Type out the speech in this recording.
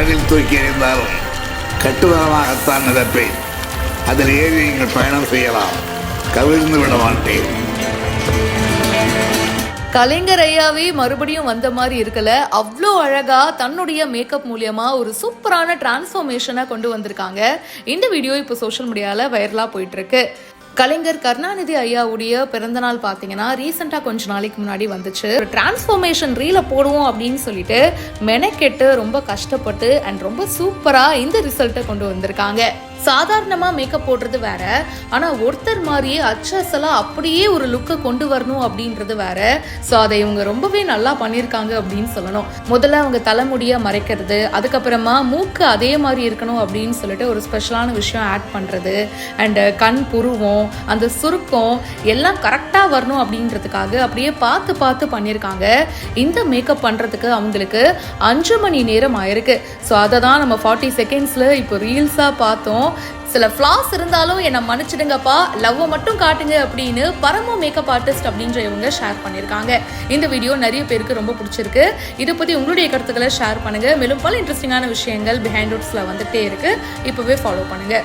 கடலில் தூக்கி எறிந்தாலும் கட்டுதலமாகத்தான் மிதப்பேன். அதில் ஏறி நீங்கள் பயணம் செய்யலாம். கவிழ்ந்து விட மாட்டேன். கலைஞர் ஐயாவே மறுபடியும் வந்த மாதிரி இருக்கல. அவ்வளோ அழகா தன்னுடைய மேக்கப் மூலியமா ஒரு சூப்பரான டிரான்ஸ்ஃபர்மேஷனை கொண்டு வந்திருக்காங்க. இந்த வீடியோ இப்போ சோஷியல் மீடியாவில் வைரலாக போயிட்டு இருக்கு. கலைஞர் கருணாநிதி ஐயாவுடைய பிறந்தநாள் பார்த்தீங்கன்னா ரீசெண்டாக கொஞ்ச நாளைக்கு முன்னாடி வந்துச்சு. ஒரு டிரான்ஸ்ஃபர்மேஷன் ரீல போடுவோம் அப்படின்னு சொல்லிட்டு மெனக்கெட்டு ரொம்ப கஷ்டப்பட்டு அண்ட் ரொம்ப சூப்பராக இந்த ரிசல்ட்டை கொண்டு வந்திருக்காங்க. சாதாரணமாக மேக்கப் போடுறது வேற, ஆனால் ஒருத்தர் மாதிரியே அச்சசலாக அப்படியே ஒரு லுக்கை கொண்டு வரணும் அப்படின்றது வேற. ஸோ அதை இவங்க ரொம்பவே நல்லா பண்ணியிருக்காங்க அப்படின்னு சொல்லணும். முதல்ல அவங்க தலைமுடியை மறைக்கிறது, அதுக்கப்புறமா மூக்கு அதே மாதிரி இருக்கணும் அப்படின்னு சொல்லிட்டு ஒரு ஸ்பெஷலான விஷயம் ஆட் பண்ணுறது, அண்டு கண் புருவம் அந்த சுருக்கம் எல்லாம் கரெக்டாக வரணும் அப்படின்றதுக்காக அப்படியே பார்த்து பார்த்து பண்ணியிருக்காங்க. இந்த மேக்கப் பண்ணுறதுக்கு அவங்களுக்கு 5 மணி நேரம் ஆயிருக்கு. ஸோ அதை தான் நம்ம 40 செகண்ட்ஸில் இப்போ ரீல்ஸாக பார்த்தோம். சில ஃப்ளாஸ் இருந்தாலும் என்னை மன்னிச்சிடுங்கப்பா, லவ்வை மட்டும் காட்டுங்க அப்படின்னு பரம மேக்கப் ஆர்டிஸ்ட் அப்படின்ற இவங்க ஷேர் பண்ணியிருக்காங்க. இந்த வீடியோ நிறைய பேருக்கு ரொம்ப பிடிச்சிருக்கு. இதை பற்றி உங்களுடைய கருத்துக்களை ஷேர் பண்ணுங்கள். மேலும் பல இன்ட்ரெஸ்டிங்கான விஷயங்கள் பிஹைண்ட் ரூட்ஸில் வந்துகிட்டே இருக்குது. இப்போவே ஃபாலோ பண்ணுங்கள்.